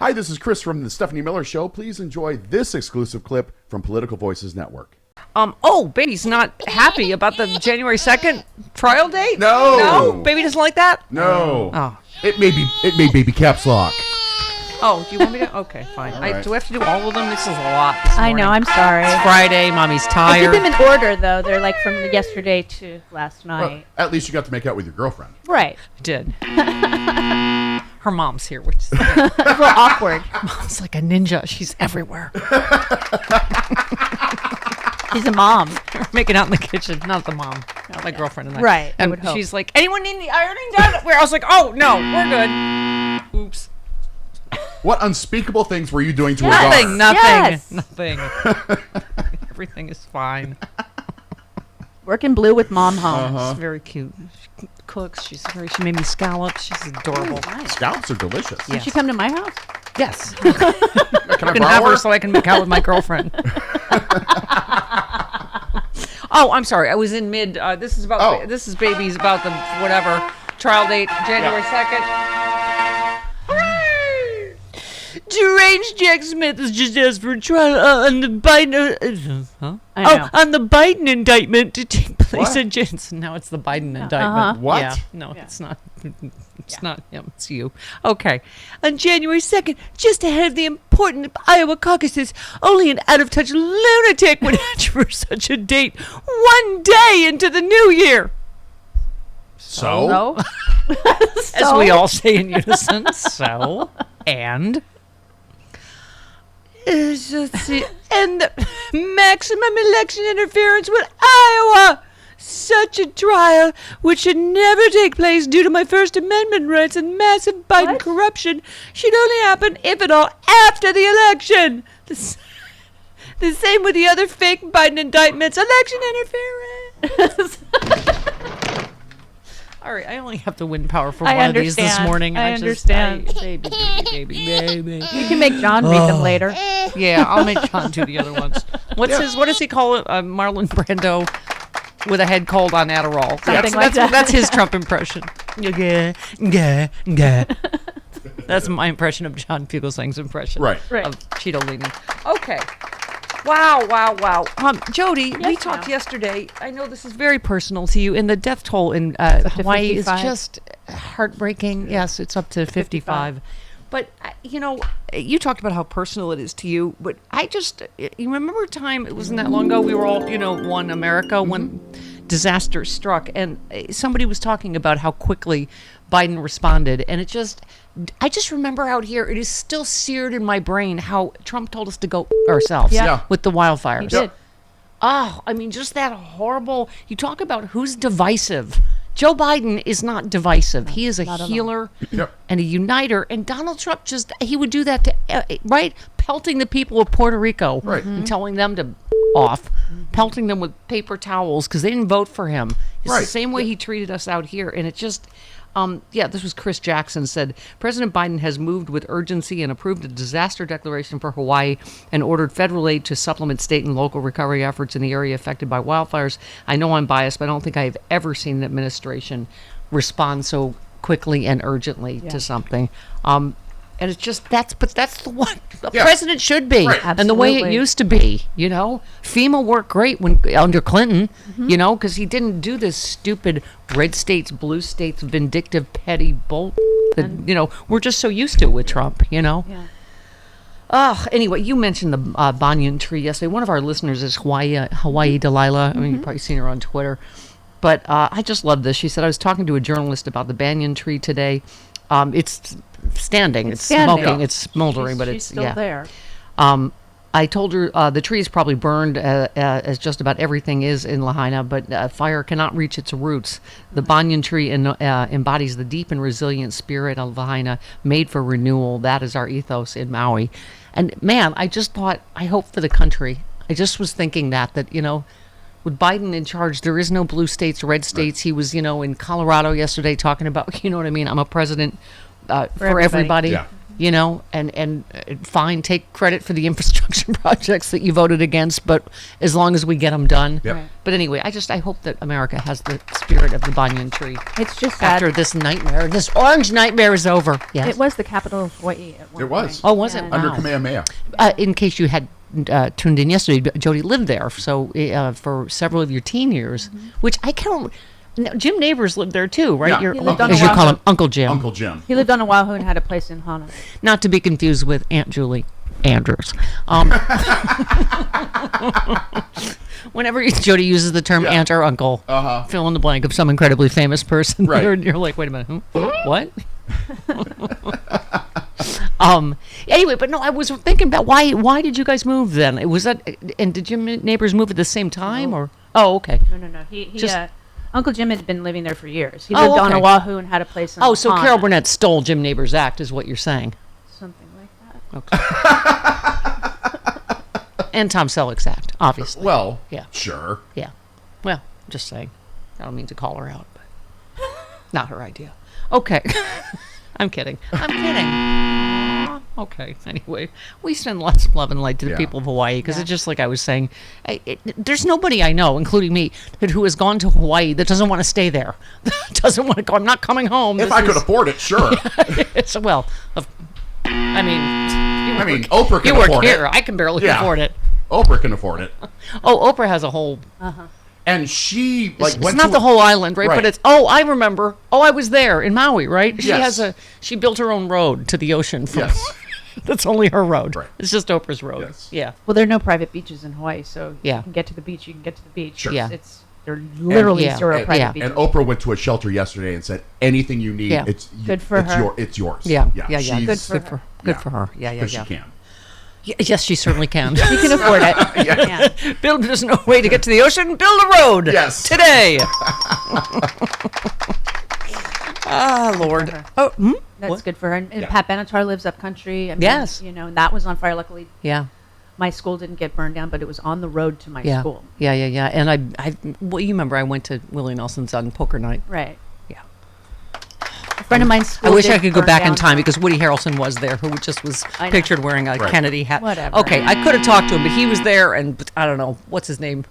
Hi, this is Chris from the Stephanie Miller Show. Please enjoy this exclusive clip from Political Voices Network. Baby's not happy about the January 2nd trial date? No. Baby doesn't like that? No. Oh. It may baby caps lock. Oh, do you want me to? Okay, fine. Right. Do we have to do all of them? This is a lot this I morning. know, I'm sorry. It's Friday. Mommy's I tired. did them in order, though. They're like from yesterday to last Well, night. at least you got to make out with your girlfriend. Right. Did. Her mom's here, which is It's a little awkward. mom's like a ninja. She's everywhere. She's a mom. We're making out in the kitchen, not the mom, my girlfriend and I. Right, I And would hope. she's like, anyone need the ironing done? Where I was like, oh no, we're good. Oops. What unspeakable things were you doing to her daughter? Nothing. Everything is fine. Working blue with mom home. She's very cute. She cooks. She made me scallops. She's adorable. Scallops are delicious. Yeah. Did she come to my house? Yes. Can I I can borrow have her? her so I can make out with my girlfriend. Oh, I'm sorry. I was in mid. This is about. This is babies about the whatever trial date, January 2nd. Hooray! Deranged Jack Smith has just asked for a trial on the Biden. I know. on the Biden indictment to take place What? in Jansen. Now it's the Biden indictment. What? Yeah. No, it's not. It's not him. It's you. Okay. On January 2nd, just ahead of the important Iowa caucuses, only an out-of-touch lunatic would ask for such a date 1 day into the new year. So? No. As we all say in unison. So, and... let's see. And the maximum election interference with Iowa. Such a trial, which should never take place due to my First Amendment rights and massive Biden What? corruption, should only happen, if at all, after the election. The same with the other fake Biden indictments. Election interference. All right, I only have to win power for I one of these this understand. morning. I understand. Baby. You can make John read them later. Yeah, I'll make John do the other ones. What does he call it? Marlon Brando with a head cold on Adderall. Something like that. That's his Trump impression. Yeah. That's my impression of John Fugelsang's impression. Right. Of Cheeto leaning. Okay. Wow. Jody, we Yes, talked ma'am. yesterday. I know this is very personal to you, and the death toll in Hawaii is 55. just heartbreaking. Yes, it's up to 55. But, you talked about how personal it is to you, but you remember a time, it wasn't that long ago, we were all, one America, when disaster struck, and somebody was talking about how quickly Biden responded, and I just remember out here, it is still seared in my brain how Trump told us to go ourselves Yeah. with the wildfires. He did. Oh, I mean, just that horrible, you talk about who's divisive. Joe Biden is not divisive. He is a healer Yep. and a uniter. And Donald Trump he would do that to, right? Pelting the people of Puerto Rico. Right. And telling them to off. Pelting them with paper towels because they didn't vote for him. It's the Right. same way he treated us out here. And it just, this was Chris Jackson said, President Biden has moved with urgency and approved a disaster declaration for Hawaii and ordered federal aid to supplement state and local recovery efforts in the area affected by wildfires. I know I'm biased, but I don't think I've ever seen an administration respond so quickly and urgently to something. And it's just, that's the one the president should be. Right. And the way it Absolutely. used to be, FEMA worked great under Clinton, because he didn't do this stupid red states, blue states, vindictive, petty bull that, we're just so used to with Trump, Yeah. Anyway, you mentioned the banyan tree yesterday. One of our listeners is Hawaii Delilah. I mean, you've probably seen her on Twitter. But I just love this. She said, I was talking to a journalist about the banyan tree today. It's standing. It's standing. smoking. It's smoldering, but She's it's still there. I told her the tree is probably burned as just about everything is in Lahaina, but fire cannot reach its roots. The banyan tree embodies the deep and resilient spirit of Lahaina, made for renewal. That is our ethos in Maui. And man, I just thought, I hope for the country. I just was thinking that with Biden in charge, there is no blue states, red states. He was, in Colorado yesterday talking about, I'm a president for everybody. Yeah. you know, and fine, take credit for the infrastructure projects that you voted against, but as long as we get them done. Yep. Right. But anyway, I hope that America has the spirit of the banyan tree. It's just sad. After this nightmare, this orange nightmare is over. Yes. It was the capital of Hawaii at one It was. point. Oh, was it? And- Under Wow. Kamehameha. In case you had tuned in yesterday, Jody lived there for several of your teen years, which I can't. No, Jim Nabors lived there too, right? Yeah. Your, He lived on as you Oahu. call him, Uncle Jim. Uncle Jim. He lived on Oahu and had a place in Hana. Not to be confused with Aunt Julie Andrews. Whenever Jody uses the term Yeah. aunt or uncle, fill in the blank of some incredibly famous person. Right. You're like, wait a minute, what? Anyway, but no, I was thinking about why did you guys move then? It was that, and did your neighbors move at the same time or? Oh, okay. No. He Just- Uncle Jim had been living there for years. He Oh, lived on okay. Oahu and had a place in Oh, so Hana. Carol Burnett stole Jim Nabors' act, is what you're saying? Something like that. Okay. And Tom Selleck's act, obviously. Well, Yeah. sure. Yeah. Well, just saying. I don't mean to call her out, but not her idea. Okay. I'm kidding. Okay. Anyway, we send lots of love and light to the Yeah. people of Hawaii because Yeah. it's just like I was saying. There's nobody I know, including me, who has gone to Hawaii that doesn't want to stay there. Doesn't want to go. I'm not coming home. If I could afford it, sure. It's I mean, Oprah can you work afford here. it. I can barely Yeah. afford it. Oprah can afford it. Oh, Oprah has a whole. And she It's went not to the whole island, right? Right. But it's. Oh, I remember. Oh, I was there in Maui, right? She Yes. She built her own road to the ocean. Yes. That's only her road. Right. It's just Oprah's road. Yes. Yeah. Well, there are no private beaches in Hawaii, so Yeah. you can get to the beach. You can get to the beach. Sure. Yeah. There are literally yeah. zero And- private yeah. beaches. And Oprah went to a shelter yesterday and said, anything you need, Yeah. Good for her. It's yours. Yeah. Yeah. Yeah. She's- Good for her. Good Yeah. for her. Yeah. 'cause she can. Yes, she certainly can. You can afford it. Yeah. Build. There's no way to get to the ocean. Build a road. Yes. Today. Lord. her. Oh. That's What? good for her. And Yeah. Pat Benatar lives up country. I mean, Yes. and that was on fire. Luckily, Yeah. my school didn't get burned down, but it was on the road to my Yeah. school. Yeah. And well, you remember I went to Willie Nelson's on poker night. Right. Yeah. A friend of mine's I school wish I did could go burn back in down. time because Woody Harrelson was there, who just was I know. pictured wearing a Right. Kennedy hat. Whatever. Okay, I could have talked to him, but he was there, and I don't know what's his name,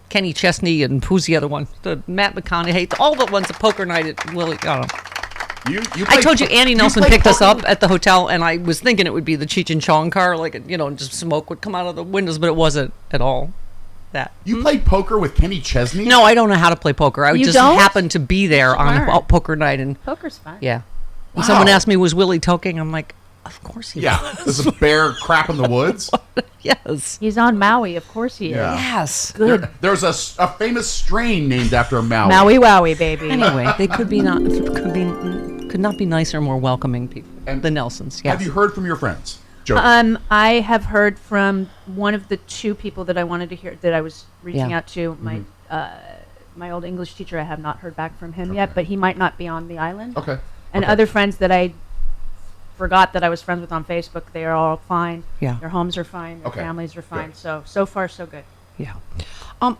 Kenny Chesney, and who's the other one? The Matt McConaughey, all the ones at poker night at Willie. I don't know. You I told you Andy Nelson played picked us poker? up at the hotel, and I was thinking it would be the Cheech and Chong car, like just smoke would come out of the windows, but it wasn't at all. That. You played poker with Kenny Chesney? No, I don't know how to play poker. I You just don't? happened to be there on Learn. poker night, and Poker's fun. yeah. Wow. Someone asked me, was Willie toking? I'm like, of course he Yeah. was. There's a bear crap in the woods. Yes. He's on Maui, of course he is. Yeah. Yes. Good. There's a famous strain named after Maui. Maui Wowie, baby. Anyway, they could not be nicer, more welcoming people. And The Nelsons. Yes. Have you heard from your friends? Joe. I have heard from one of the two people that I wanted to hear, that I was reaching Yeah. out to. My old English teacher, I have not heard back from him yet, but he might not be on the island. Okay. And Okay. other friends that I forgot that I was friends with on Facebook, they are all fine. Yeah. Their homes are fine. Their Okay. families are fine. Good. So far, so good. Yeah.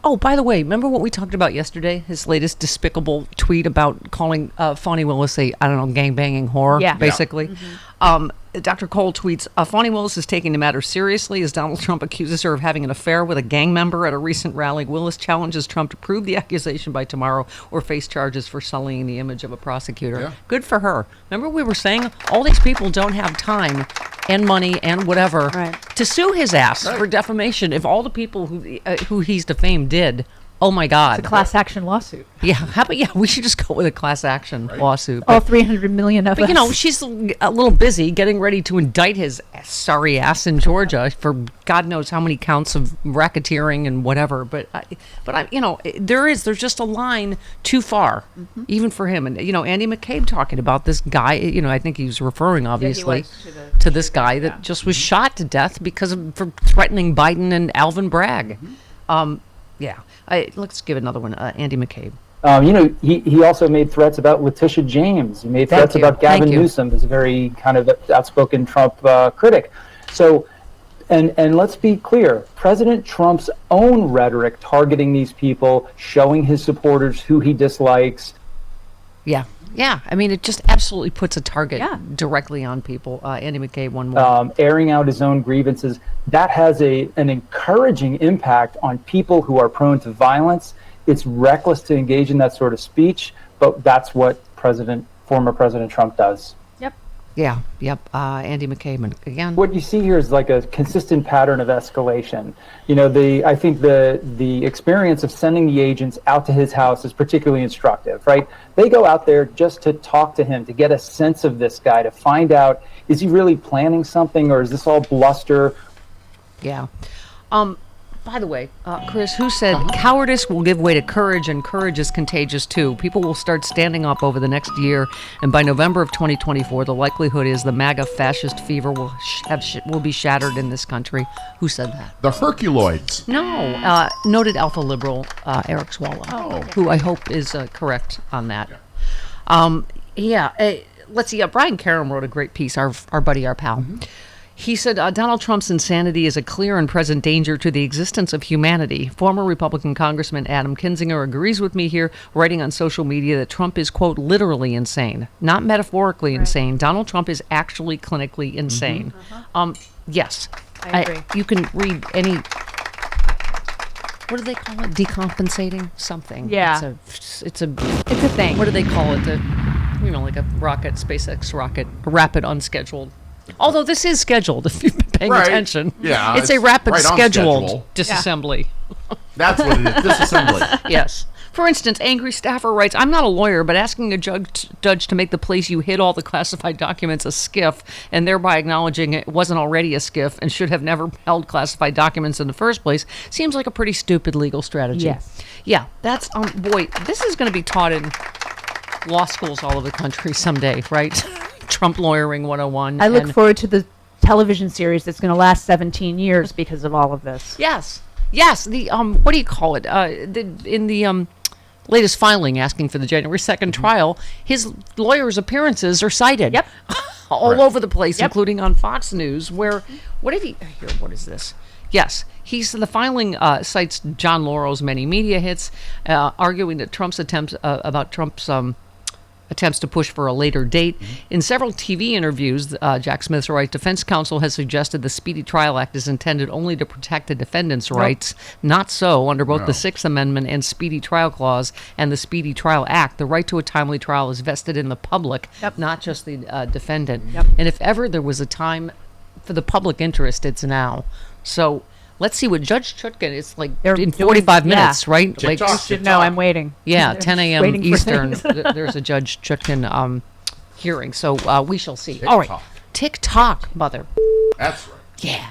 Oh, by the way, remember what we talked about yesterday? His latest despicable tweet about calling Fawny Willis a, I don't know, gangbanging whore, Yeah. basically. Dr. Cole tweets, Fawny Willis is taking the matter seriously as Donald Trump accuses her of having an affair with a gang member at a recent rally. Willis challenges Trump to prove the accusation by tomorrow or face charges for sullying the image of a prosecutor. Yeah. Good for her. Remember we were saying all these people don't have time and money and whatever Right. to sue his ass Right. for defamation. If all the people who he's defamed did, oh my God. It's a class action lawsuit. Yeah, how about, we should just go with a class action lawsuit. All 300 million of But us. she's a little busy getting ready to indict his sorry ass in Georgia for God knows how many counts of racketeering and whatever. But there's just a line too far, even for him. And Andy McCabe talking about this guy. I think he was referring obviously was to this guy that just was shot to death for threatening Biden and Alvin Bragg. Yeah, let's give another one. Andy McCabe. He also made threats about Letitia James. He made threats you. about Gavin Thank you. Newsom as a very kind of outspoken Trump critic. So, and let's be clear, President Trump's own rhetoric targeting these people, showing his supporters who he dislikes. Yeah. Yeah. I mean, it just absolutely puts a target Yeah. directly on people. Andy McCabe, one more. Airing out his own grievances, that has an encouraging impact on people who are prone to violence. It's reckless to engage in that sort of speech, but that's what former President Trump does. Yep. Yeah. Yep. Andy McCabe, and again. What you see here is like a consistent pattern of escalation. You know, I think the experience of sending the agents out to his house is particularly instructive, right? They go out there just to talk to him, to get a sense of this guy, to find out, is he really planning something, or is this all bluster? Yeah. By the way, Chris, who said cowardice will give way to courage, and courage is contagious too? People will start standing up over the next year, and by November of 2024, the likelihood is the MAGA fascist fever will be shattered in this country. Who said that? The Herculoids. No, noted alpha liberal Eric Swallow, who I hope is correct on that. Let's see. Brian Karam wrote a great piece. Our buddy, our pal. He said, Donald Trump's insanity is a clear and present danger to the existence of humanity. Former Republican Congressman Adam Kinzinger agrees with me here, writing on social media that Trump is, quote, literally insane, not metaphorically insane. Donald Trump is actually clinically insane. Yes. I agree. You can read any... What do they call it? Decompensating something. Yeah. It's a thing. What do they call it? Like a rocket, SpaceX rocket, a rapid unscheduled. Although this is scheduled, if you've been paying attention. Yeah, it's a rapid right on scheduled schedule. disassembly. That's what it is. Disassembly. Yes. For instance, angry staffer writes, I'm not a lawyer, but asking a judge to make the place you hid all the classified documents a skiff, and thereby acknowledging it wasn't already a skiff and should have never held classified documents in the first place, seems like a pretty stupid legal strategy. Yes. Yeah, that's, boy, this is going to be taught in law schools all over the country someday, right? Trump Lawyering 101. I look forward to the television series that's going to last 17 years because of all of this. Yes. The what do you call it? In the latest filing asking for the January 2nd trial, his lawyer's appearances are cited. Yep. all over the place, including on Fox News, where what is this? Yes, the filing cites John Laurel's many media hits, arguing that Trump's attempts to push for a later date. In several TV interviews, Jack Smith's right defense counsel has suggested the Speedy Trial Act is intended only to protect the defendant's rights. Not so. Under both the Sixth Amendment and Speedy Trial Clause and the Speedy Trial Act, the right to a timely trial is vested in the public, not just the defendant. And if ever there was a time for the public interest, it's now. So let's see what Judge Chutkan is like in 45 minutes, right? Like, You should know I'm waiting. Yeah, 10 a.m. Waiting for Eastern. things. There's a Judge Chutkan hearing, so we shall see. All right, TikTok, mother. That's right. Yeah.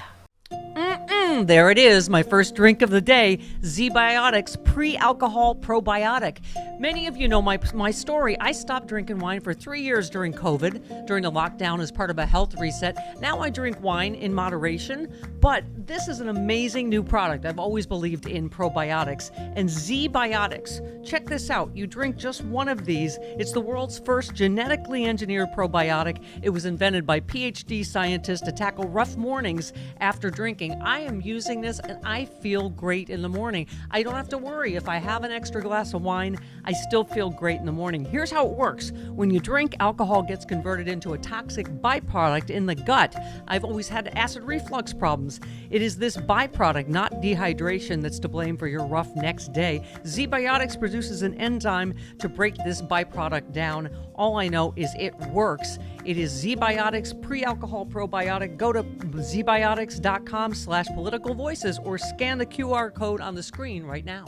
There it is, my first drink of the day, Z-Biotics Pre-Alcohol Probiotic. Many of you know my story. I stopped drinking wine for 3 years during COVID, during the lockdown as part of a health reset. Now I drink wine in moderation, but this is an amazing new product. I've always believed in probiotics. And Z-Biotics, check this out. You drink just one of these. It's the world's first genetically engineered probiotic. It was invented by PhD scientists to tackle rough mornings after drinking. I am using this and I feel great in the morning. I don't have to worry if I have an extra glass of wine, I still feel great in the morning. Here's how it works. When you drink, alcohol gets converted into a toxic byproduct in the gut. I've always had acid reflux problems. It is this byproduct, not dehydration, that's to blame for your rough next day. Z-Biotics produces an enzyme to break this byproduct down. All I know is it works. It is Z-Biotics Pre-Alcohol Probiotic. Go to zbiotics.com/politicalvoices or scan the QR code on the screen right now.